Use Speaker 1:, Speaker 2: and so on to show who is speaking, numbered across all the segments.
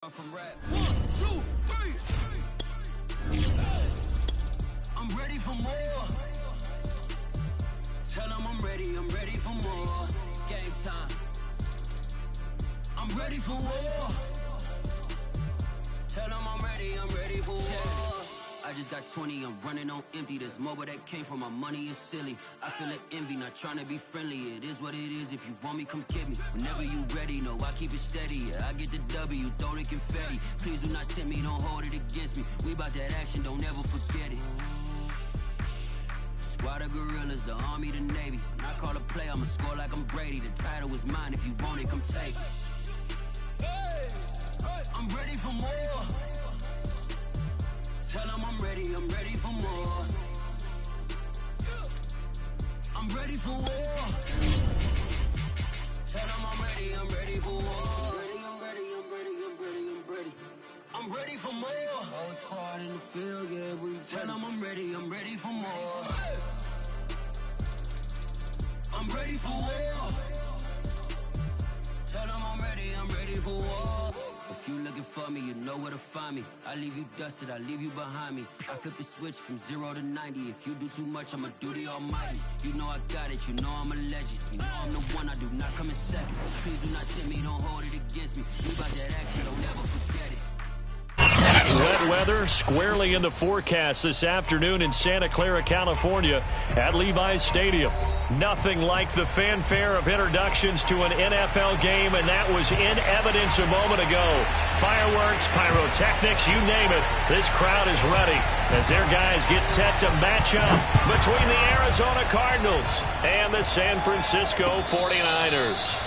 Speaker 1: From rap. 1, 2, 3. I'm ready for more. Tell them I'm ready for more. Game time. I'm ready for war. Tell them I'm ready for war. I just got 20, I'm running on empty. This mobile that came from my money is silly. I feel it envy, not trying to be friendly. It is what it is, if you want me, come get me. Whenever you ready, no, I keep it steady. Yeah, I get the W, throw the confetti. Please do not tempt me, don't hold it against me. We about that action, don't ever forget it. Squad of gorillas, the army, the navy. When I call a play, I'ma score like I'm Brady. The title is mine, if you want it, come take it. I'm ready for more. Tell them I'm ready for more. I'm ready for war. Tell them I'm ready for war. I'm ready for more. Whole squad in the field, yeah, we tell them I'm ready for more. I'm ready for war. Tell them I'm ready for war. If you looking for me, you know where to find me. I leave you dusted, I leave you behind me. I flip the switch from 0 to 90. If you do too much, I'ma do the almighty. You know I got it, you know I'm a legend. You know I'm the one, I do not come in second. Please do not tempt me, don't hold it against me. You about that action, don't ever forget it.
Speaker 2: Wet weather squarely in the forecast this afternoon in Santa Clara, California at Levi's Stadium. Nothing like the fanfare of introductions to an NFL game, and that was in evidence a moment ago. Fireworks, pyrotechnics, you name it. This crowd is ready as their guys get set to match up between the Arizona Cardinals and the San Francisco 49ers.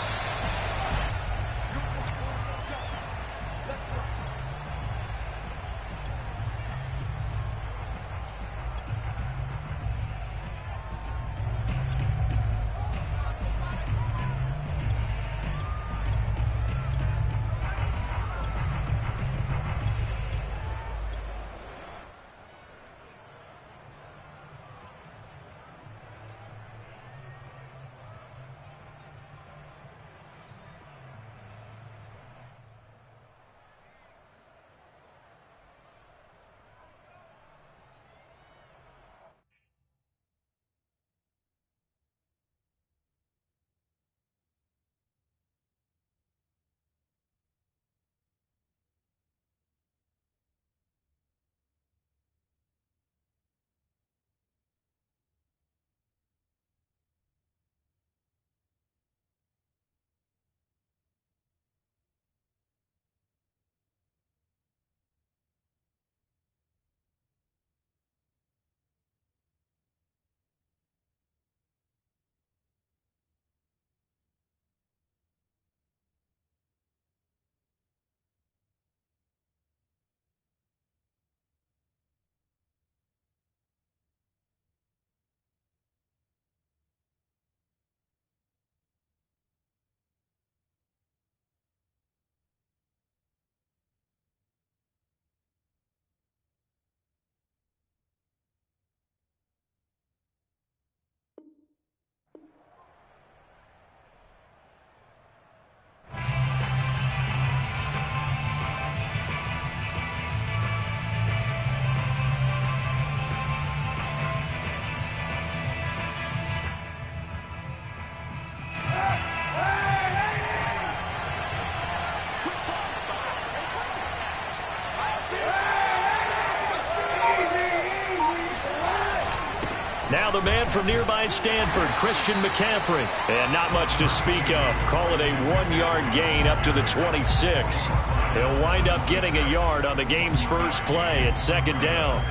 Speaker 2: Now the man from nearby Stanford, Christian McCaffrey. And not much to speak of. Call it a 1-yard gain up to the 26. He'll wind up getting a yard on the game's first play at second down.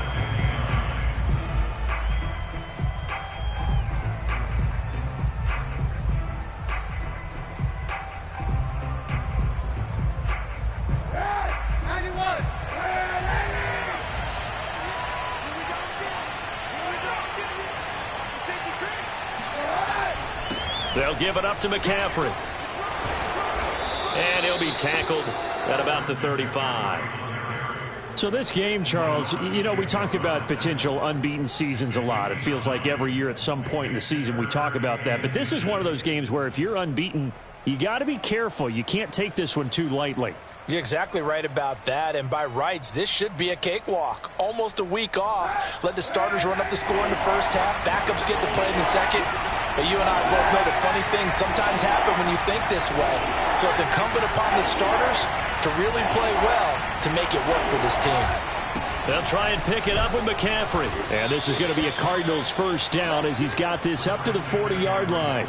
Speaker 2: They'll give it up to McCaffrey. And he'll be tackled at about the 35.
Speaker 3: So this game, Charles, you know, we talk about potential unbeaten seasons a lot. It feels like every year at some point in the season we talk about that. But this is one of those games where if you're unbeaten, you got to be careful. You can't take this one too lightly.
Speaker 4: You're exactly right about that, and by rights, this should be a cakewalk. Almost a week off. Let the starters run up the score in the first half. Backups get to play in the second. But you and I both know the funny things sometimes happen when you think this way. So it's incumbent upon the starters to really play well to make it work for this team.
Speaker 2: They'll try and pick it up with McCaffrey.
Speaker 3: And this is going to be a Cardinals first down as he's got this up to the 40-yard line.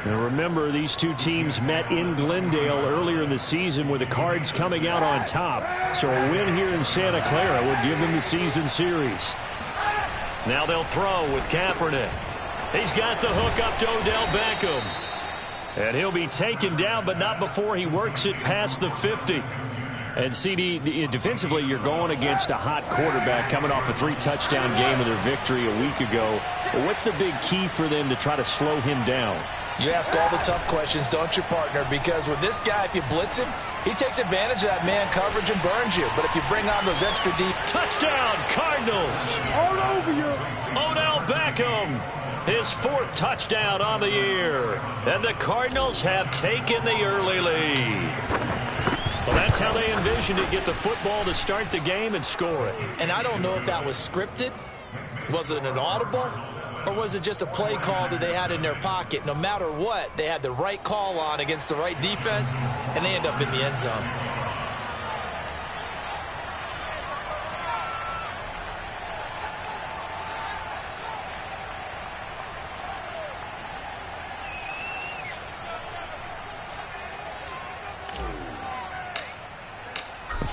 Speaker 3: And remember, these two teams met in Glendale earlier in the season with the Cards coming out on top. So a win here in Santa Clara would give them the season series.
Speaker 2: Now they'll throw with Kaepernick. He's got the hook up to Odell Beckham. And he'll be taken down, but not before he works it past the 50. And CD, defensively, you're going against a hot quarterback coming off a 3-touchdown game of their victory a week ago. But what's the big key for them to try to slow him down?
Speaker 4: You ask all the tough questions, don't you, partner? Because with this guy, if you blitz him, he takes advantage of that man coverage and burns you. But if you bring on those extra deep...
Speaker 2: Touchdown, Cardinals!
Speaker 5: All over you!
Speaker 2: Odell Beckham, his 4th touchdown on the year. And the Cardinals have taken the early lead. Well, that's how they envisioned it, get the football to start the game and score it.
Speaker 4: And I don't know if that was scripted. Was it an audible? Or was it just a play call that they had in their pocket? No matter what, they had the right call on against the right defense, and they end up in the end zone.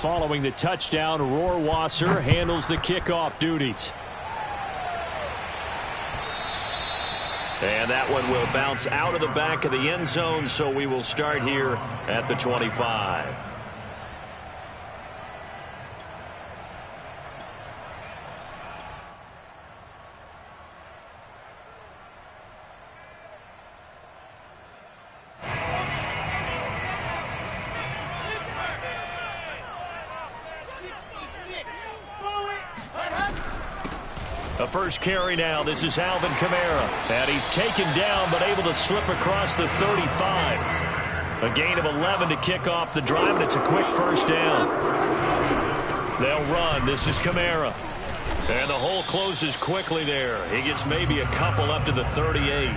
Speaker 3: Following the touchdown, Rohrwasser handles the kickoff duties.
Speaker 2: And that one will bounce out of the back of the end zone, so we will start here at the 25. The first carry now. This is Alvin Kamara. And he's taken down but able to slip across the 35. A gain of 11 to kick off the drive, and it's a quick first down. They'll run. This is Kamara. And the hole closes quickly there. He gets maybe a couple up to the 38.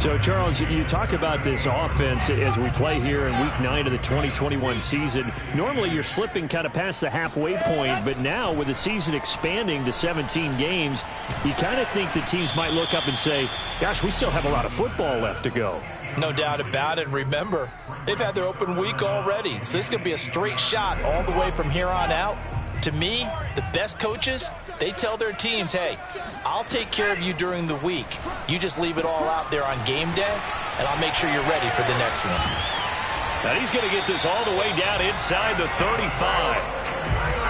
Speaker 3: So, Charles, you talk about this offense as we play here in Week 9 of the 2021 season. Normally, you're slipping kind of past the halfway point, but now with the season expanding to 17 games, you kind of think the teams might look up and say, gosh, we still have a lot of football left to go.
Speaker 4: No doubt about it. Remember, they've had their open week already, so this could be a straight shot all the way from here on out. To me, the best coaches, they tell their teams, hey, I'll take care of you during the week. You just leave it all out there on game day, and I'll make sure you're ready for the next one.
Speaker 2: Now he's going to get this all the way down inside the 35.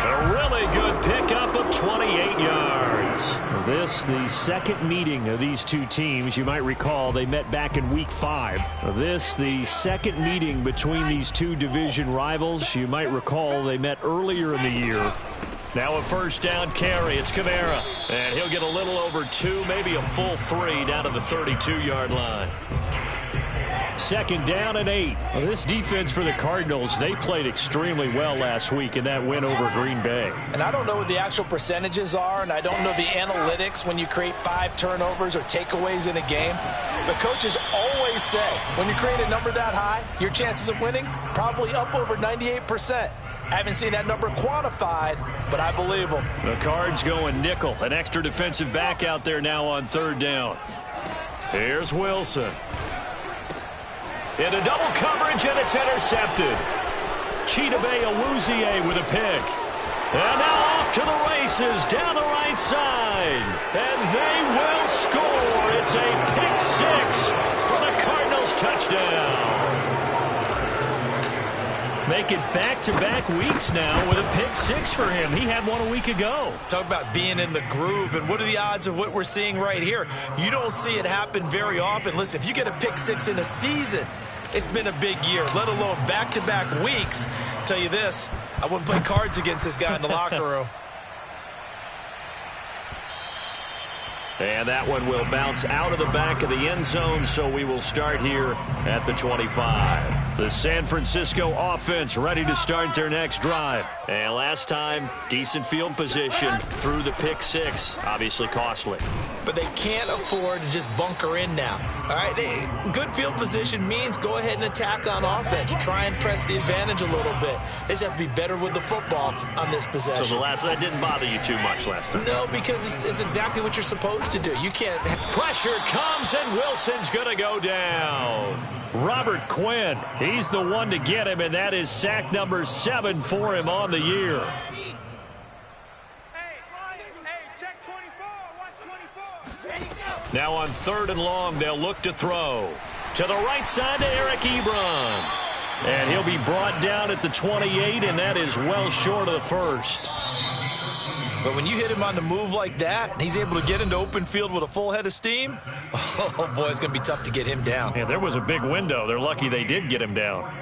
Speaker 2: A really good pickup of 28 yards.
Speaker 3: This, the second meeting of these two teams. You might recall they met back in Week 5. This, the second meeting between these two division rivals. You might recall they met earlier in the year.
Speaker 2: Now a first down carry. It's Kamara. And he'll get a little over 2, maybe a full 3 down to the 32-yard line.
Speaker 3: Second down and 8. Well, this defense for the Cardinals, they played extremely well last week in that win over Green Bay.
Speaker 4: And I don't know what the actual percentages are, and I don't know the analytics when you create 5 turnovers or takeaways in a game. But coaches always say, when you create a number that high, your chances of winning probably up over 98%. I haven't seen that number quantified, but I believe them.
Speaker 2: The Cards going nickel. An extra defensive back out there now on third down. Here's Wilson. Into double coverage, and it's intercepted. Chidobe Awuzie with a pick. And now off to the races down the right side. And they will score. It's a pick 6 for the Cardinals touchdown. Make it back-to-back weeks now with a pick 6 for him. He had one a week ago.
Speaker 4: Talk about being in the groove, and what are the odds of what we're seeing right here? You don't see it happen very often. Listen, if you get a pick 6 in a season, it's been a big year, let alone back-to-back weeks. Tell you this, I wouldn't play cards against this guy in the locker room.
Speaker 2: And that one will bounce out of the back of the end zone, so we will start here at the 25. The San Francisco offense ready to start their next drive. And last time, decent field position through the pick six. Obviously costly.
Speaker 4: But they can't afford to just bunker in now. All right, good field position means go ahead and attack on offense. Try and press the advantage a little bit. They just have to be better with the football on this possession.
Speaker 2: So that didn't bother you too much last time?
Speaker 4: No, because it's exactly what you're supposed to do. You can't.
Speaker 2: Pressure comes, and Wilson's going to go down. Robert Quinn, he's the one to get him, and that is sack number 7 for him on the year. Now on 3rd and long, they'll look to throw. To the right side to Eric Ebron. And he'll be brought down at the 28, and that is well short of the first.
Speaker 4: But when you hit him on the move like that, and he's able to get into open field with a full head of steam, oh, boy, it's going to be tough to get him down.
Speaker 2: Yeah, there was a big window. They're lucky they did get him down.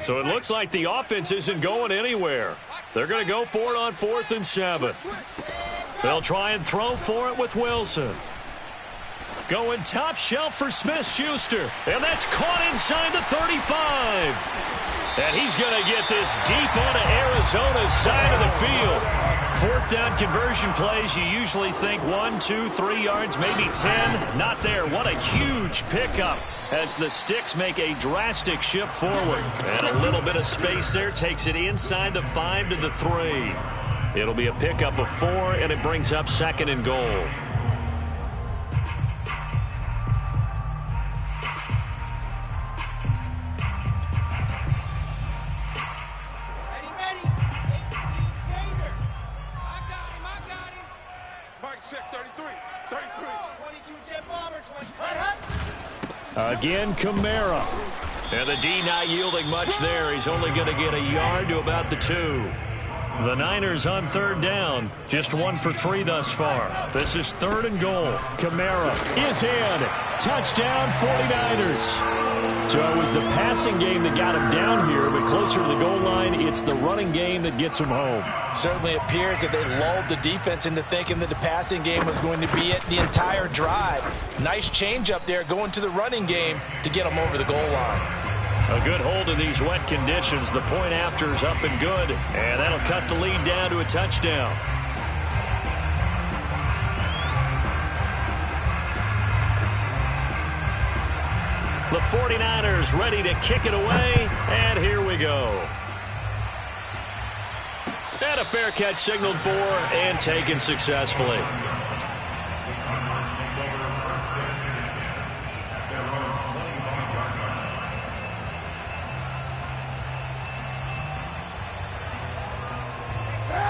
Speaker 2: So it looks like the offense isn't going anywhere. They're going to go for it on 4th and 7. They'll try and throw for it with Wilson. Going top shelf for Smith-Schuster. And that's caught inside the 35. And he's going to get this deep onto Arizona's side of the field. 4th down conversion plays, you usually think 1, 2, 3 yards, maybe 10. Not there. What a huge pickup as the Sticks make a drastic shift forward. And a little bit of space there takes it inside the 5 to the 3. It'll be a pickup of 4, and it brings up 2nd and goal. Again, Kamara. And the D not yielding much there. He's only going to get a yard to about the 2. The Niners on 3rd down. Just 1 for 3 thus far. This is 3rd and goal. Kamara is in. Touchdown, 49ers. So it was the passing game that got him down here, but closer to the goal line, it's the running game that gets him home.
Speaker 4: Certainly appears that they lulled the defense into thinking that the passing game was going to be it the entire drive. Nice change up there going to the running game to get them over the goal line.
Speaker 2: A good hold in these wet conditions. The point after is up and good, and that'll cut the lead down to a touchdown. The 49ers ready to kick it away, and here we go. And a fair catch signaled for and taken successfully.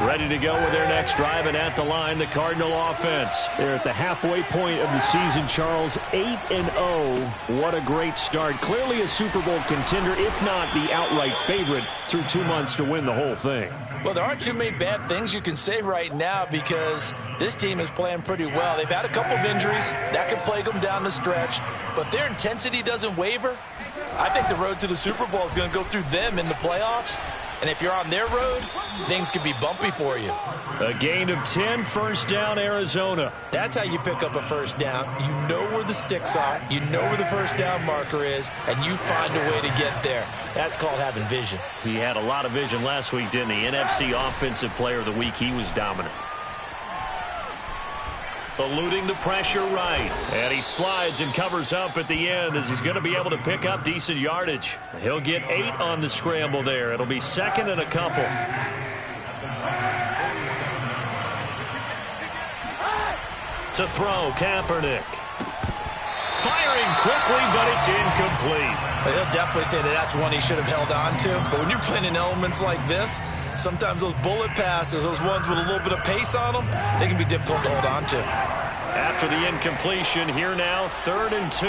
Speaker 2: Ready to go with their next drive, and at the line, the Cardinal offense.
Speaker 3: They're at the halfway point of the season, Charles. 8-0. What a great start. Clearly a Super Bowl contender, if not the outright favorite, through 2 months to win the whole thing.
Speaker 4: Well, there aren't too many bad things you can say right now because this team is playing pretty well. They've had a couple of injuries. That could plague them down the stretch. But their intensity doesn't waver. I think the road to the Super Bowl is going to go through them in the playoffs. And if you're on their road, things could be bumpy for you.
Speaker 2: A gain of 10, 1st down, Arizona.
Speaker 4: That's how you pick up a 1st down. You know where the sticks are. You know where the 1st down marker is, and you find a way to get there. That's called having vision.
Speaker 2: He had a lot of vision last week, didn't he? NFC Offensive Player of the Week. He was dominant. Eluding the pressure right. And he slides and covers up at the end as he's going to be able to pick up decent yardage. He'll get 8 on the scramble there. It'll be 2nd and a couple. To throw, Kaepernick. Firing quickly, but it's incomplete.
Speaker 4: He'll definitely say that that's one he should have held on to. But when you're playing in elements like this, sometimes those bullet passes, those ones with a little bit of pace on them, they can be difficult to hold on to.
Speaker 2: After the incompletion, here now, 3rd and 2.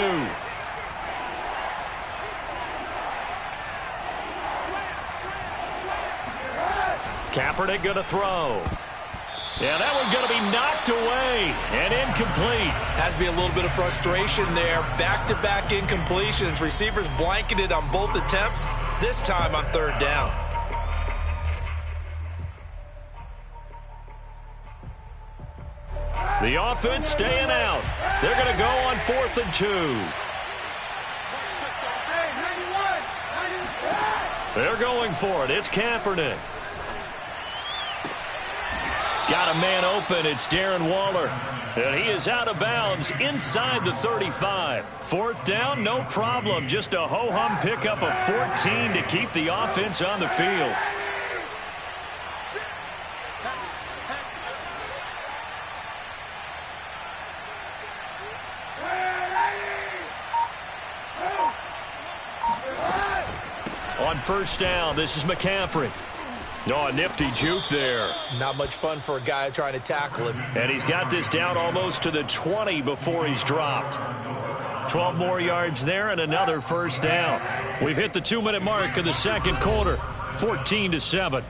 Speaker 2: Kaepernick going to throw. Yeah, that one's going to be knocked away and incomplete.
Speaker 4: Has to be a little bit of frustration there. Back-to-back incompletions. Receivers blanketed on both attempts, this time on 3rd down.
Speaker 2: The offense staying out. They're going to go on 4th and 2. They're going for it. It's Kaepernick. Got a man open. It's Darren Waller. And he is out of bounds inside the 35. 4th down, no problem. Just a ho-hum pickup of 14 to keep the offense on the field. On 1st down, this is McCaffrey. Oh, a nifty juke there.
Speaker 4: Not much fun for a guy trying to tackle him.
Speaker 2: And he's got this down almost to the 20 before he's dropped. 12 more yards there and another 1st down. We've hit the 2-minute mark of the 2nd quarter. 14-7.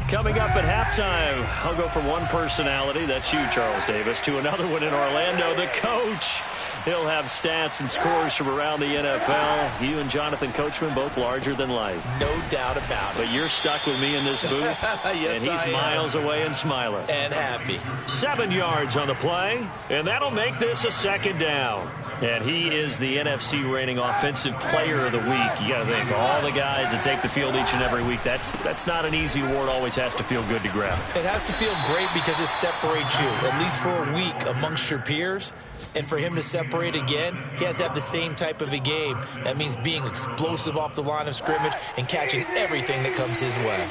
Speaker 2: Coming up at halftime, I'll go from one personality, that's you, Charles Davis, to another one in Orlando, the coach. He'll have stats and scores from around the NFL. You and Jonathan Coachman, both larger than life.
Speaker 4: No doubt about it.
Speaker 2: But you're stuck with me in this booth.
Speaker 4: Yes,
Speaker 2: and he's miles away and smiling.
Speaker 4: And happy.
Speaker 2: 7 yards on the play, and that'll make this a 2nd down. And he is the NFC reigning offensive player of the week. You got to think, all the guys that take the field each and every week, that's not an easy award. Always has to feel good to grab.
Speaker 4: It has to feel great because it separates you, at least for a week, amongst your peers. And for him to separate again, he has to have the same type of a game. That means being explosive off the line of scrimmage and catching everything that comes his way.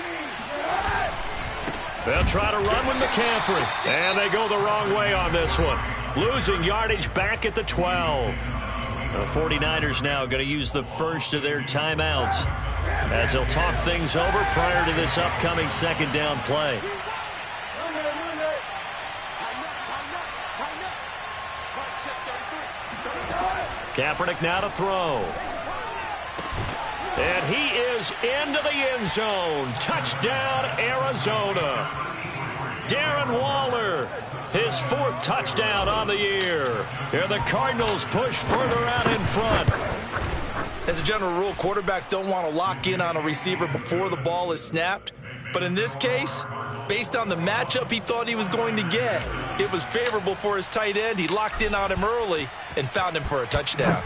Speaker 2: They'll try to run with McCaffrey. And they go the wrong way on this one. Losing yardage back at the 12. The 49ers now going to use the first of their timeouts as they'll talk things over prior to this upcoming 2nd down play. Kaepernick now to throw. And he is into the end zone. Touchdown, Arizona. Darren Waller, his 4th touchdown on the year. And the Cardinals push further out in front.
Speaker 4: As a general rule, quarterbacks don't want to lock in on a receiver before the ball is snapped. But in this case, based on the matchup he thought he was going to get, it was favorable for his tight end. He locked in on him early and found him for a touchdown.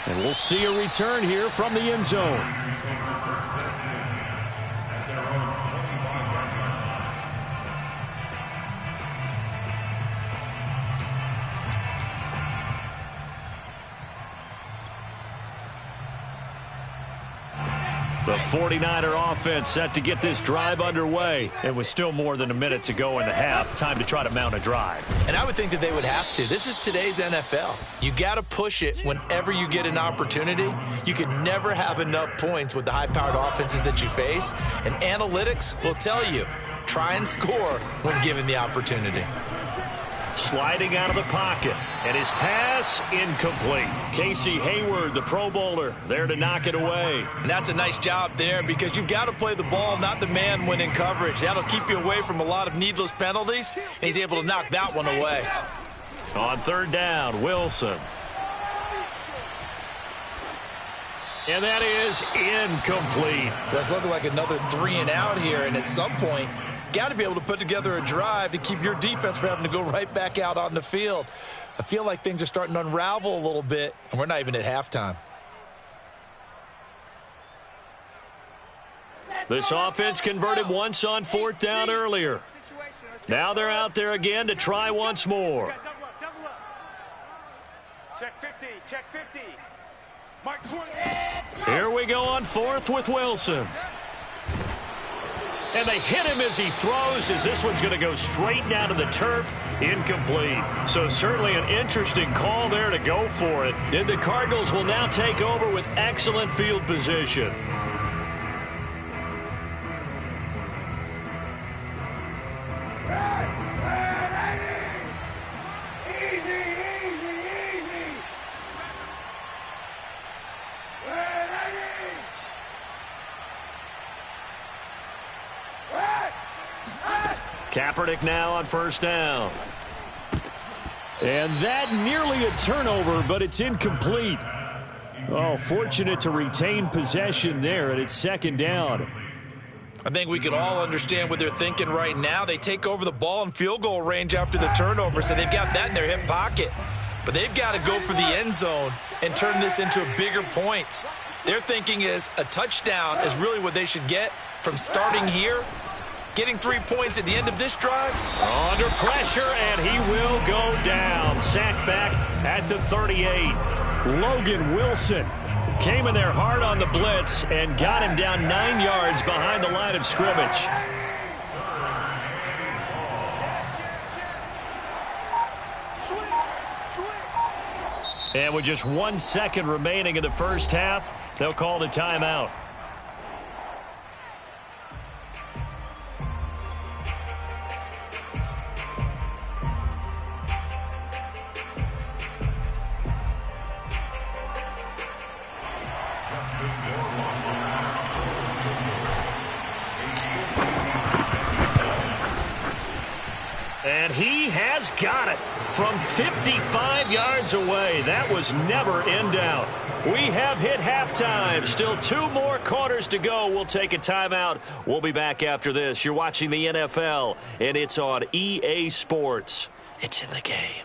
Speaker 2: And we'll see a return here from the end zone. The 49er offense set to get this drive underway. It was still more than a minute to go in the half. Time to try to mount a drive.
Speaker 4: And I would think that they would have to. This is today's NFL. You got to push it whenever you get an opportunity. You can never have enough points with the high-powered offenses that you face. And analytics will tell you, try and score when given the opportunity.
Speaker 2: Sliding out of the pocket, and his pass incomplete. Casey Hayward, the Pro Bowler, there to knock it away.
Speaker 4: And that's a nice job there because you've got to play the ball, not the man when in coverage. That'll keep you away from a lot of needless penalties, and he's able to knock that one away.
Speaker 2: On 3rd down, Wilson. And that is incomplete.
Speaker 4: That's looking like another 3 and out here, and at some point, got to be able to put together a drive to keep your defense from having to go right back out on the field. I feel like things are starting to unravel a little bit, and we're not even at halftime.
Speaker 2: This offense converted once on 4th down earlier. Now they're out there again to try once more.
Speaker 5: Check 50, check 50. Mark 20.
Speaker 2: Here we go on 4th with Wilson. And they hit him as he throws, as this one's going to go straight down to the turf. Incomplete. So certainly an interesting call there to go for it. And the Cardinals will now take over with excellent field position. Kaepernick now on 1st down. And that nearly a turnover, but it's incomplete.
Speaker 3: Oh, fortunate to retain possession there, and it's second down.
Speaker 4: I think we can all understand what they're thinking right now. They take over the ball in field goal range after the turnover, so they've got that in their hip pocket. But they've got to go for the end zone and turn this into a bigger points. Their thinking is a touchdown is really what they should get from starting here. Getting 3 points at the end of this drive.
Speaker 2: Under pressure, and he will go down. Sacked back at the 38. Logan Wilson came in there hard on the blitz and got him down 9 yards behind the line of scrimmage. And with just 1 second remaining in the first half, they'll call the timeout. And he has got it from 55 yards away. That was never in doubt. We have hit halftime. Still 2 more quarters to go. We'll take a timeout. We'll be back after this. You're watching the NFL, and it's on EA Sports. It's in the game.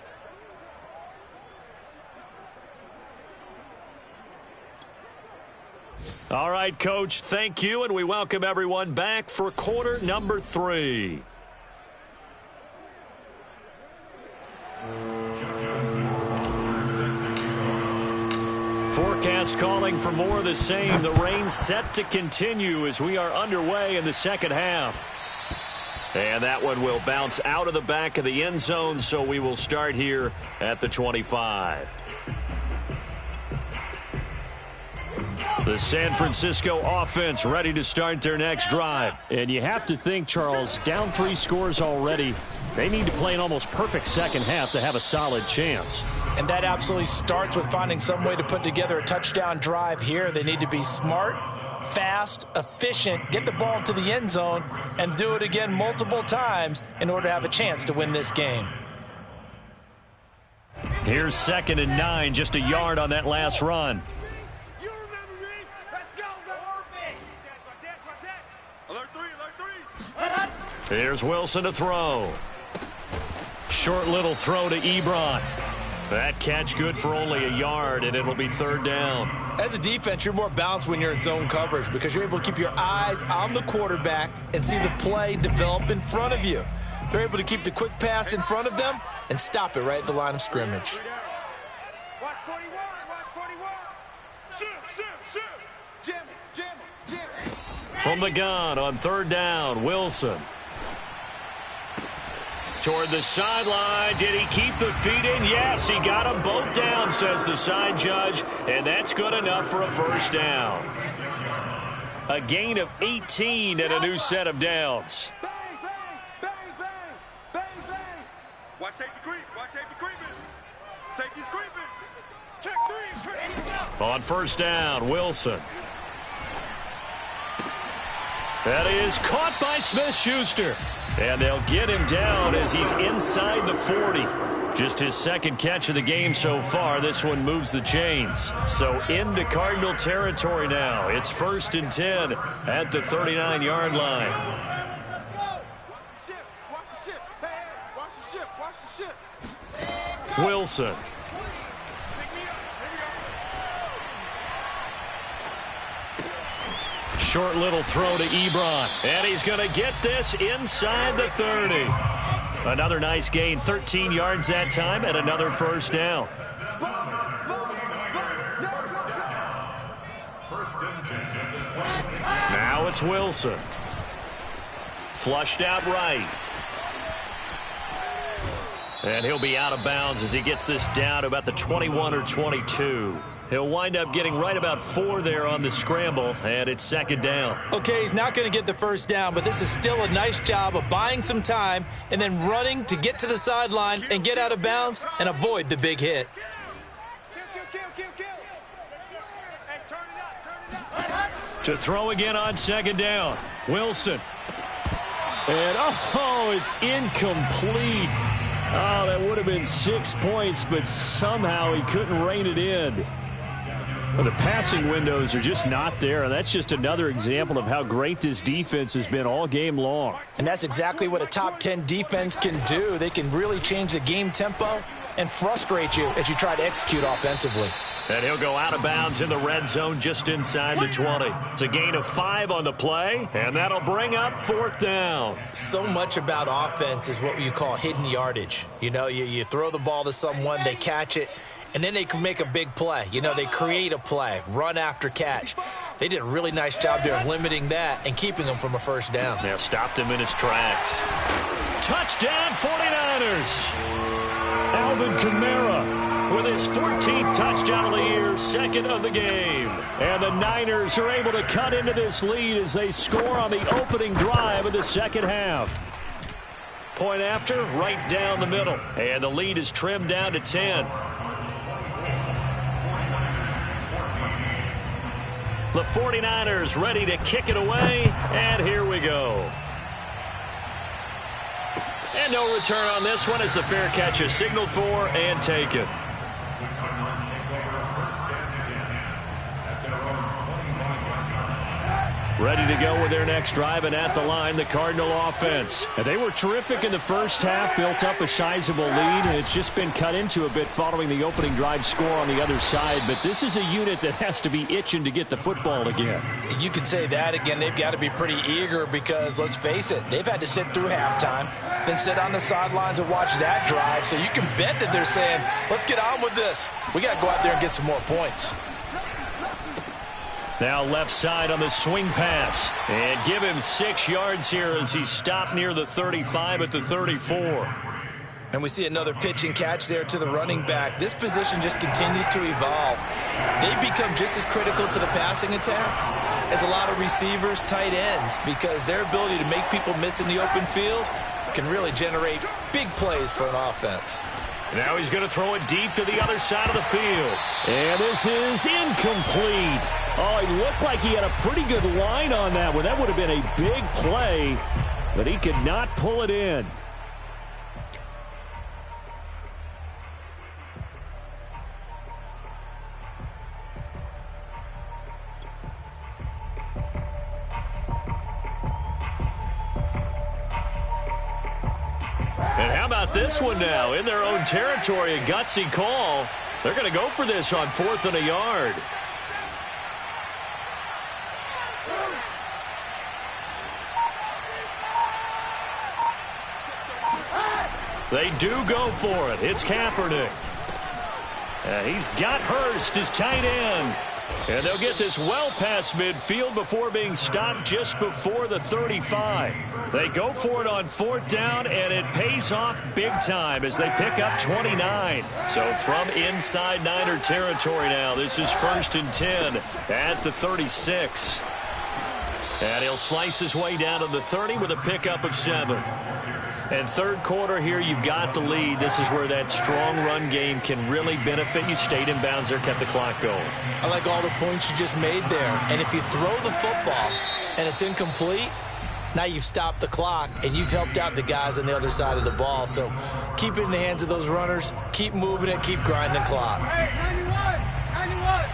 Speaker 2: All right, Coach, thank you, and we welcome everyone back for quarter number 3. Forecast calling for more of the same. The rain set to continue as we are underway in the second half. And that one will bounce out of the back of the end zone, so we will start here at the 25. The San Francisco offense ready to start their next drive.
Speaker 3: And you have to think, Charles, down 3 scores already. They need to play an almost perfect second half to have a solid chance.
Speaker 4: And that absolutely starts with finding some way to put together a touchdown drive here. They need to be smart, fast, efficient, get the ball to the end zone, and do it again multiple times in order to have a chance to win this game.
Speaker 2: Here's 2nd and 9, just a yard on that last run.
Speaker 5: You remember me? Let's go, Alert 3.
Speaker 2: Here's Wilson to throw. Short little throw to Ebron. That catch good for only a yard, and it'll be 3rd down.
Speaker 4: As a defense, you're more balanced when you're in zone coverage because you're able to keep your eyes on the quarterback and see the play develop in front of you. They're able to keep the quick pass in front of them and stop it right at the line of scrimmage.
Speaker 5: Watch 41. Shoot. Jim.
Speaker 2: From the gun on 3rd down, Wilson. Toward the sideline. Did he keep the feet in? Yes, he got them both down, says the side judge, and that's good enough for a 1st down. A gain of 18 and a new set of downs.
Speaker 5: Bang. Watch safety creep. Safety's creeping. Check 3.
Speaker 2: On 1st down, Wilson. That is caught by Smith-Schuster. And they'll get him down as he's inside the 40. Just his 2nd catch of the game so far. This one moves the chains. So into Cardinal territory now. It's 1st and 10 at the 39-yard line.
Speaker 5: Watch the ship.
Speaker 2: Wilson. Short little throw to Ebron. And he's going to get this inside the 30. Another nice gain. 13 yards that time and another 1st down. Now it's Wilson. Flushed out right. And he'll be out of bounds as he gets this down to about the 21 or 22. He'll wind up getting right about 4 there on the scramble, and it's 2nd down.
Speaker 4: Okay, he's not going to get the 1st down, but this is still a nice job of buying some time and then running to get to the sideline and get out of bounds and avoid the big hit.
Speaker 5: Kill. Hey, turn it up.
Speaker 2: To throw again on 2nd down. Wilson. And, it's incomplete. Oh, that would have been 6 points, but somehow he couldn't rein it in.
Speaker 3: Well, the passing windows are just not there, and that's just another example of how great this defense has been all game long.
Speaker 4: And that's exactly what a top 10 defense can do. They can really change the game tempo and frustrate you as you try to execute offensively.
Speaker 2: And he'll go out of bounds in the red zone just inside the 20. It's a gain of 5 on the play, and that'll bring up 4th down.
Speaker 4: So much about offense is what you call hidden yardage. You know, you throw the ball to someone, they catch it, and then they can make a big play. You know, they create a play, run after catch. They did a really nice job there of limiting that and keeping him from a first down.
Speaker 2: Yeah, stopped him in his tracks. Touchdown 49ers. Alvin Kamara with his 14th touchdown of the year, 2nd of the game. And the Niners are able to cut into this lead as they score on the opening drive of the second half. Point after, right down the middle. And the lead is trimmed down to 10. The 49ers ready to kick it away, and here we go. And no return on this one as the fair catch is signaled for and taken. Ready to go with their next drive, and at the line, the Cardinal offense.
Speaker 3: And they were terrific in the first half, built up a sizable lead, and it's just been cut into a bit following the opening drive score on the other side. But this is a unit that has to be itching to get the football again.
Speaker 4: You could say that again. They've got to be pretty eager because, let's face it, they've had to sit through halftime, then sit on the sidelines and watch that drive. So you can bet that they're saying, let's get on with this. We got to go out there and get some more points.
Speaker 2: Now left side on the swing pass. And give him 6 yards here as he stopped near the 35 at the 34.
Speaker 4: And we see another pitch and catch there to the running back. This position just continues to evolve. They become just as critical to the passing attack as a lot of receivers, tight ends, because their ability to make people miss in the open field can really generate big plays for an offense.
Speaker 2: Now he's going to throw it deep to the other side of the field.
Speaker 3: And this is incomplete. Oh, he looked like he had a pretty good line on that one. That would have been a big play, but he could not pull it in.
Speaker 2: And how about this one now? In their own territory, a gutsy call. They're going to go for this on 4th and a yard. They do go for it. It's Kaepernick. He's got Hurst as tight end. And they'll get this well past midfield before being stopped just before the 35. They go for it on 4th down, and it pays off big time as they pick up 29. So from inside Niner territory now, this is 1st and 10 at the 36. And he'll slice his way down to the 30 with a pickup of 7. And third quarter here, you've got the lead. This is where that strong run game can really benefit you. Stayed in bounds there, kept the clock going.
Speaker 4: I like all the points you just made there. And if you throw the football and it's incomplete, now you've stopped the clock and you've helped out the guys on the other side of the ball. So keep it in the hands of those runners. Keep moving it. Keep grinding the clock.
Speaker 5: Hey, 91! 91!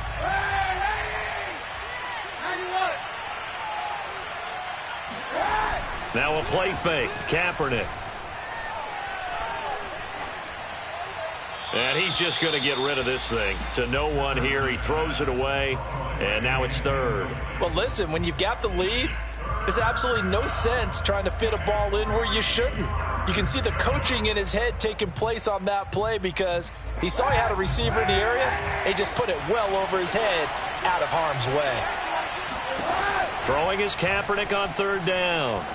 Speaker 2: Now a play fake. Kaepernick. And he's just going to get rid of this thing. To no one here. He throws it away. And now it's 3rd.
Speaker 4: Well, listen, when you've got the lead, there's absolutely no sense trying to fit a ball in where you shouldn't. You can see the coaching in his head taking place on that play because he saw he had a receiver in the area. He just put it well over his head out of harm's way.
Speaker 2: Throwing is Kaepernick on 3rd down.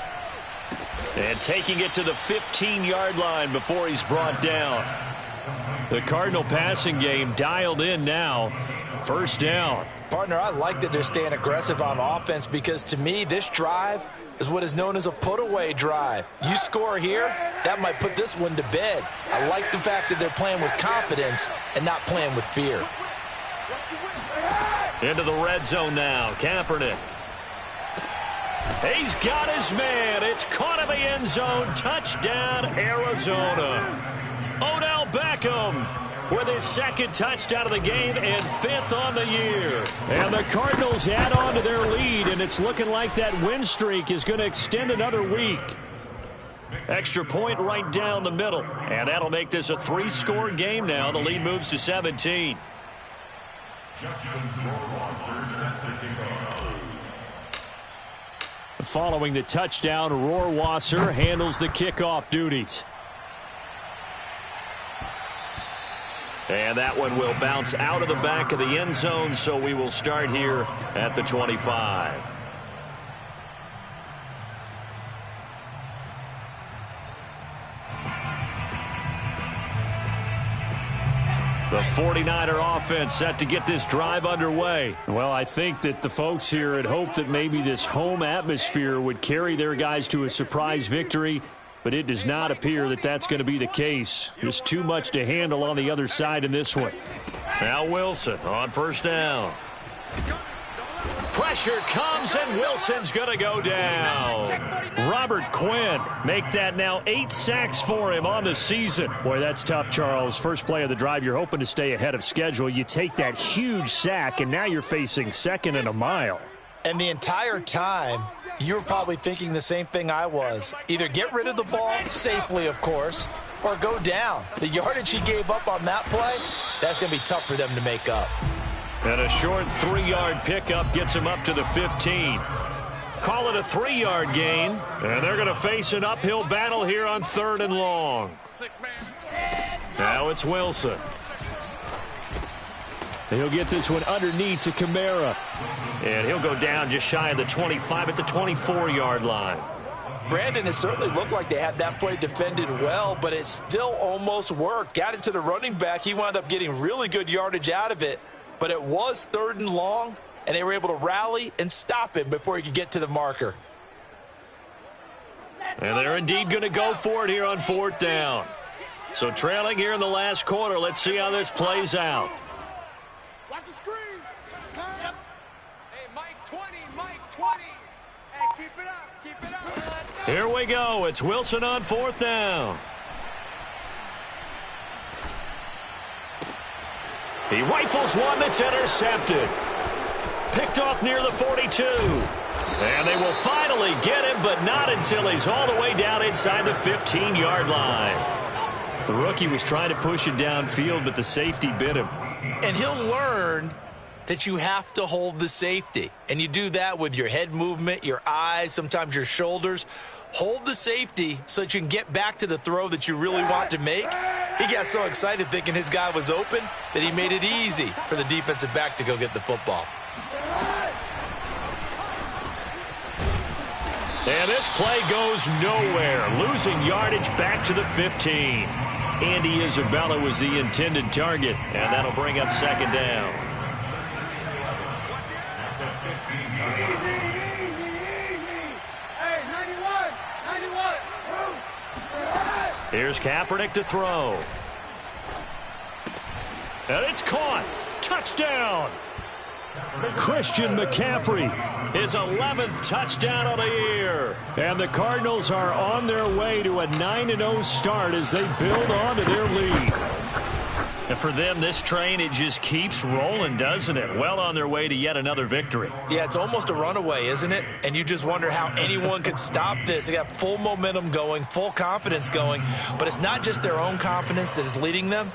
Speaker 2: And taking it to the 15-yard line before he's brought down. The Cardinal passing game dialed in now. 1st down.
Speaker 4: Partner, I like that they're staying aggressive on offense because to me, this drive is what is known as a put-away drive. You score here, that might put this one to bed. I like the fact that they're playing with confidence and not playing with fear.
Speaker 2: Into the red zone now. Kaepernick. He's got his man. It's caught in the end zone. Touchdown, Arizona. Odell Beckham with his second touchdown of the game and 5th on the year. And the Cardinals add on to their lead, and it's looking like that win streak is going to extend another week. Extra point right down the middle, and that'll make this a 3-score game now. The lead moves to 17. Following the touchdown, Rohrwasser handles the kickoff duties. And that one will bounce out of the back of the end zone, so we will start here at the 25. The 49er offense set to get this drive underway. Well, I think that the folks here had hoped that maybe this home atmosphere would carry their guys to a surprise victory, but it does not appear that that's going to be the case. Just too much to handle on the other side in this one. Now Wilson on first down. Pressure comes, and Wilson's going to go down. Robert Quinn, make that now 8 sacks for him on the season. Boy, that's tough, Charles. First play of the drive, you're hoping to stay ahead of schedule. You take that huge sack, and now you're facing 2nd and a mile.
Speaker 4: And the entire time, you were probably thinking the same thing I was. Either get rid of the ball, safely, of course, or go down. The yardage he gave up on that play, that's going to be tough for them to make up.
Speaker 2: And a short 3-yard pickup gets him up to the 15. Call it a 3-yard gain, and they're going to face an uphill battle here on 3rd and long. Now it's Wilson. He'll get this one underneath to Kamara. And he'll go down just shy of the 25 at the 24-yard line.
Speaker 4: Brandon, it certainly looked like they had that play defended well, but it still almost worked. Got it to the running back. He wound up getting really good yardage out of it. But it was 3rd and long, and they were able to rally and stop him before he could get to the marker.
Speaker 2: And they're indeed going to go for it here on 4th down. So trailing here in the last quarter, let's see how this plays out.
Speaker 5: Watch the screen. Yep. Hey, Mike 20, Mike 20. Hey, keep it up, keep it up.
Speaker 2: Here we go. It's Wilson on 4th down. He rifles one that's intercepted. Picked off near the 42. And they will finally get him, but not until he's all the way down inside the 15-yard line. The rookie was trying to push it downfield, but the safety bit him.
Speaker 4: And he'll learn that you have to hold the safety. And you do that with your head movement, your eyes, sometimes your shoulders. Hold the safety so that you can get back to the throw that you really want to make. He got so excited thinking his guy was open that he made it easy for the defensive back to go get the football.
Speaker 2: And this play goes nowhere, losing yardage back to the 15. Andy Isabella was the intended target, and that'll bring up 2nd down. Here's Kaepernick to throw. And it's caught. Touchdown. Christian McCaffrey, his 11th touchdown of the year. And the Cardinals are on their way to a 9-0 start as they build on to their lead. And for them, this train, it just keeps rolling, doesn't it? Well on their way to yet another victory.
Speaker 4: Yeah, it's almost a runaway, isn't it? And you just wonder how anyone could stop this. They got full momentum going, full confidence going. But it's not just their own confidence that is leading them.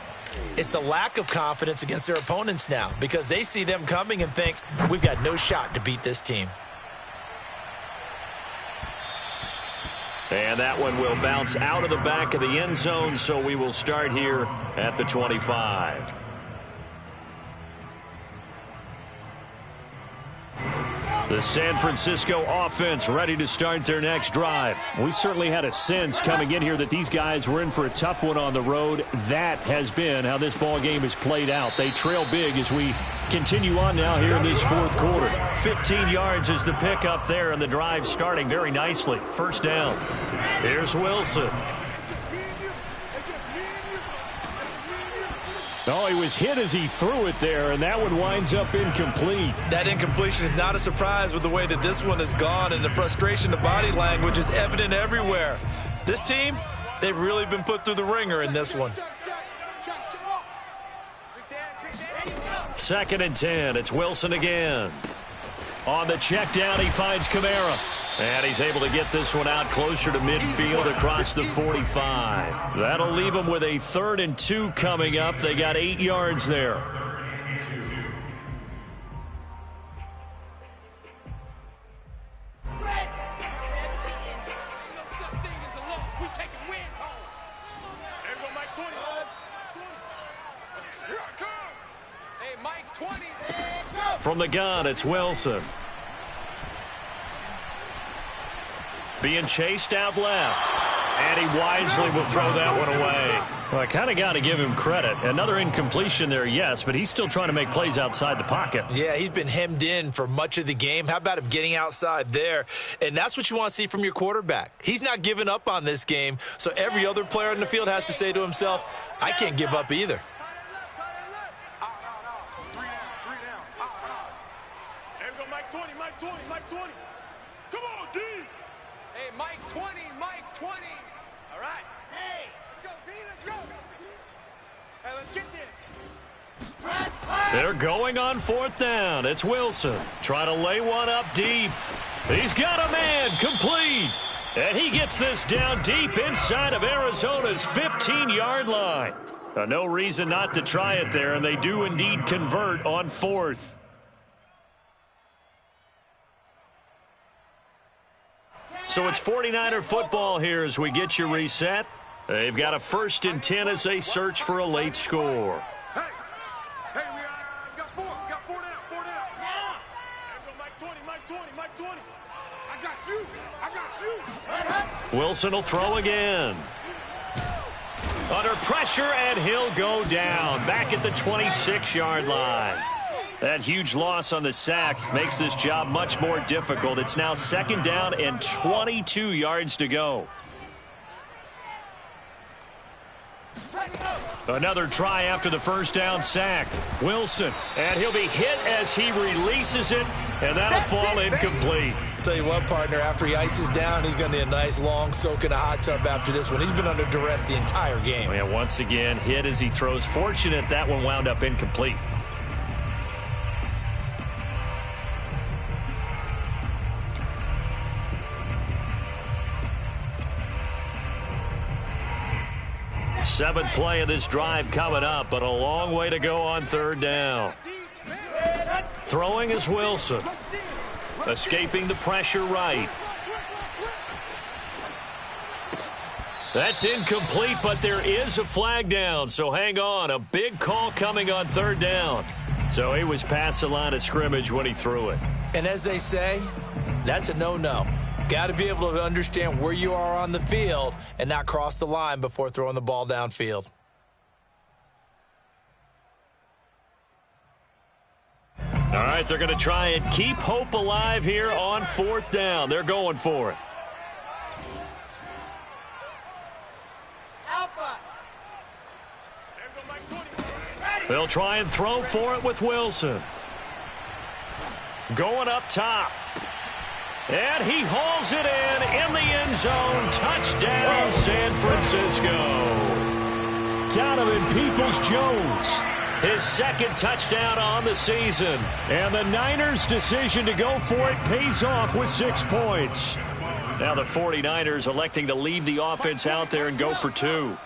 Speaker 4: It's the lack of confidence against their opponents now because they see them coming and think, we've got no shot to beat this team.
Speaker 2: And that one will bounce out of the back of the end zone, so we will start here at the 25. The San Francisco offense ready to start their next drive. We certainly had a sense coming in here that these guys were in for a tough one on the road. That has been how this ball game has played out. They trail big as we continue on now here in this 4th quarter. 15 yards is the pickup there, and the drive starting very nicely. 1st down. Here's Wilson. Oh, he was hit as he threw it there, and that one winds up incomplete.
Speaker 4: That incompletion is not a surprise with the way that this one has gone, and the frustration, the body language is evident everywhere. This team, they've really been put through the ringer in this one.
Speaker 2: 2nd and 10. It's Wilson again. On the check down, he finds Kamara. And he's able to get this one out closer to midfield across the 45. That'll leave him with a 3rd and 2 coming up. They got 8 yards there. From the gun, it's Wilson. Being chased out left. And he wisely will throw that one away. Well, I kind of got to give him credit. Another incompletion there, yes, but he's still trying to make plays outside the pocket.
Speaker 4: Yeah, he's been hemmed in for much of the game. How about him getting outside there? And that's what you want to see from your quarterback. He's not giving up on this game, so every other player in the field has to say to himself, I can't give up either.
Speaker 5: Mike 20. Come on, D. Hey, Mike 20, Mike 20. All right. Hey, let's go, D, let's go. Hey, let's get this.
Speaker 2: They're going on 4th down. It's Wilson trying to lay one up deep. He's got a man, complete. And he gets this down deep inside of Arizona's 15-yard line. No reason not to try it there, and they do indeed convert on 4th. So it's 49er football here as we get you reset. They've got a 1st and 10 as they search for a late score.
Speaker 5: Hey, we got 4 down. Yeah. Mike 20. I got you.
Speaker 2: Wilson will throw again. Under pressure, and he'll go down. Back at the 26-yard line. That huge loss on the sack makes this job much more difficult. It's now 2nd down and 22 yards to go. Another try after the 1st down sack. Wilson, and he'll be hit as he releases it, and that'll fall incomplete.
Speaker 4: Tell you what, partner, after he ices down, he's going to need a nice long soak in a hot tub after this one. He's been under duress the entire game.
Speaker 2: Yeah, once again, hit as he throws. Fortunate that one wound up incomplete. Seventh play of this drive coming up, but a long way to go on 3rd down. Throwing is Wilson. Escaping the pressure right. That's incomplete, but there is a flag down, so hang on. A big call coming on 3rd down. So he was past the line of scrimmage when he threw it.
Speaker 4: And as they say, that's a no-no. Got to be able to understand where you are on the field and not cross the line before throwing the ball downfield.
Speaker 2: All right, they're going to try and keep hope alive here on 4th down. They're going for it. They'll try and throw for it with Wilson. Going up top. And he hauls it in the end zone. Touchdown, San Francisco. Donovan Peoples-Jones, his 2nd touchdown on the season. And the Niners' decision to go for it pays off with 6 points. Now the 49ers electing to leave the offense out there and go for 2.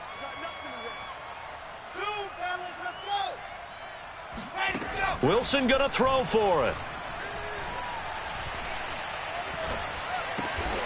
Speaker 2: Wilson going to throw for it.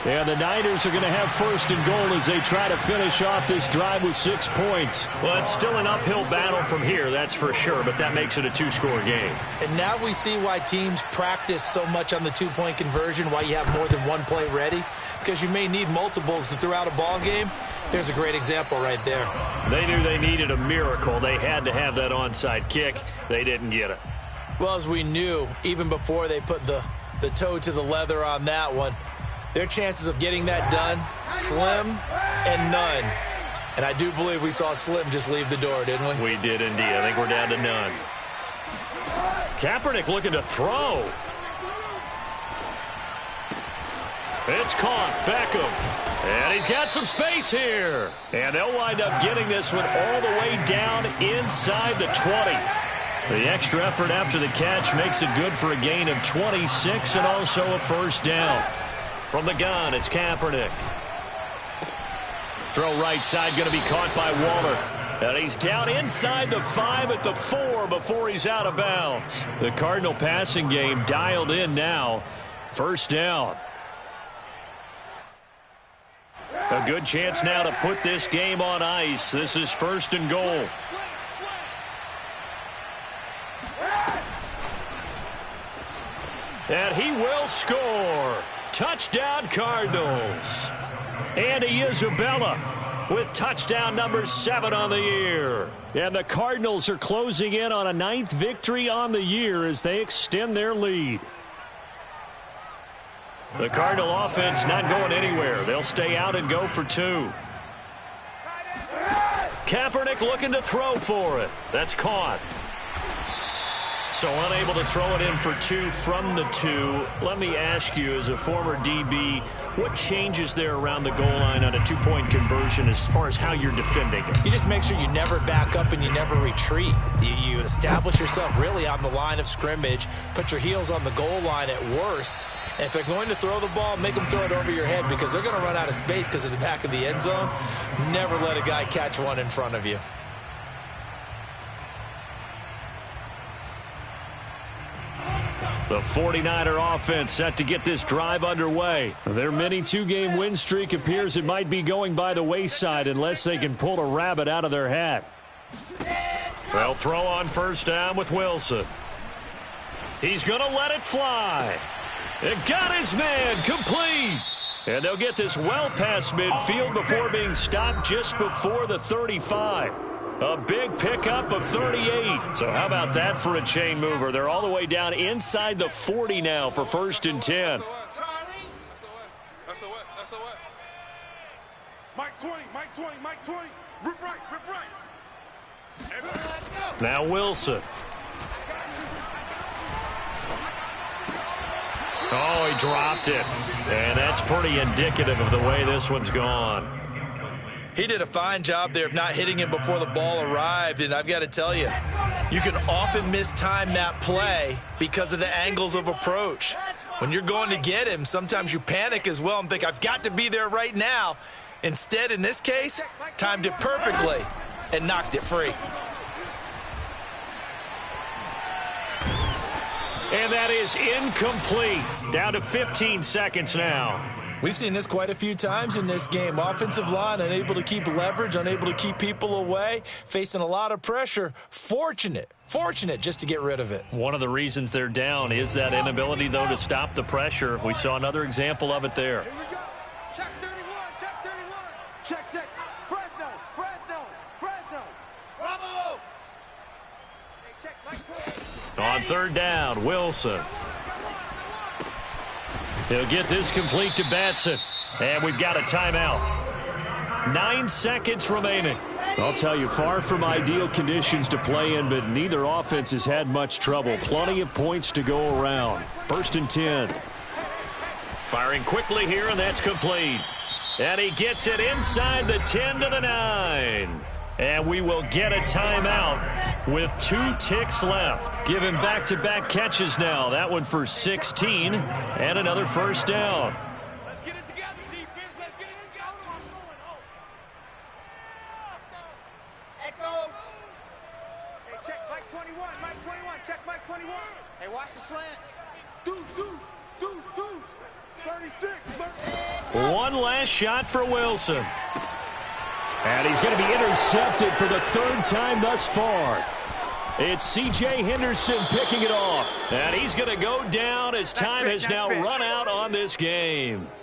Speaker 2: And the Niners are going to have 1st and goal as they try to finish off this drive with 6 points. Well, it's still an uphill battle from here, that's for sure, but that makes it a 2-score game.
Speaker 4: And now we see why teams practice so much on the 2-point conversion, why you have more than one play ready, because you may need multiples to throw out a ball game. There's a great example right there.
Speaker 2: They knew they needed a miracle. They had to have that onside kick. They didn't get it.
Speaker 4: Well, as we knew, even before they put the toe to the leather on that one, their chances of getting that done, slim and none. And I do believe we saw Slim just leave the door, didn't we?
Speaker 2: We did indeed. I think we're down to none. Kaepernick looking to throw. It's caught. Beckham. And he's got some space here. And they'll wind up getting this one all the way down inside the 20. The extra effort after the catch makes it good for a gain of 26 and also a first down. From the gun, it's Kaepernick. Throw right side, going to be caught by Waller. And he's down inside the 5 at the 4 before he's out of bounds. The Cardinal passing game dialed in now. First down. A good chance now to put this game on ice. This is first and goal. And he will score. Touchdown, Cardinals. Andy Isabella with touchdown number 7 on the year. And the Cardinals are closing in on a 9th victory on the year as they extend their lead. The Cardinal offense not going anywhere. They'll stay out and go for 2. Kaepernick looking to throw for it. That's caught. So unable to throw it in for 2 from the 2. Let me ask you, as a former DB, what changes there around the goal line on a 2-point conversion as far as how you're defending?
Speaker 4: You just make sure you never back up and you never retreat. You establish yourself really on the line of scrimmage, put your heels on the goal line at worst, and if they're going to throw the ball, make them throw it over your head because they're going to run out of space because of the back of the end zone. Never let a guy catch one in front of you.
Speaker 2: The 49er offense set to get this drive underway. Their mini 2-game win streak appears it might be going by the wayside unless they can pull a rabbit out of their hat. They'll throw on first down with Wilson. He's going to let it fly. It got his man complete. And they'll get this well past midfield before being stopped just before the 35. A big pickup of 38. So how about that for a chain mover? They're all the way down inside the 40 now for first and 10.
Speaker 5: Mike 20, Mike 20, Mike 20. Rip right, rip right.
Speaker 2: Now Wilson. Oh, he dropped it. And that's pretty indicative of the way this one's gone.
Speaker 4: He did a fine job there of not hitting him before the ball arrived, and I've got to tell you, you can often mistime that play because of the angles of approach. When you're going to get him, sometimes you panic as well and think, I've got to be there right now. Instead, in this case, timed it perfectly and knocked it free.
Speaker 2: And that is incomplete. Down to 15 seconds now.
Speaker 4: We've seen this quite a few times in this game. Offensive line unable to keep leverage, unable to keep people away, facing a lot of pressure. Fortunate just to get rid of it.
Speaker 2: One of the reasons they're down is that inability, though, to stop the pressure. We saw another example of it there.
Speaker 5: Here we go. Check 31, check 31. Check, check. Fresno, Fresno, Fresno. Bravo. Hey, check, Mike 20.
Speaker 2: On third down, Wilson. He'll get this complete to Batson. And we've got a timeout. 9 seconds remaining. I'll tell you, far from ideal conditions to play in, but neither offense has had much trouble. Plenty of points to go around. First and 10. Firing quickly here, and that's complete. And he gets it inside the 10 to the 9. And we will get a timeout with 2 ticks left. Give him back-to-back catches now. That one for 16 and another first down.
Speaker 5: Let's get it together, defense. Let's get it together. Echo. Hey, check Mike 21. Mike 21. Check Mike 21. Hey, watch the slant. Deuce, deuce, deuce, deuce. 36.
Speaker 2: One last shot for Wilson. And he's going to be intercepted for the 3rd time thus far. It's C.J. Henderson picking it off. And he's going to go down as time has now run out on this game.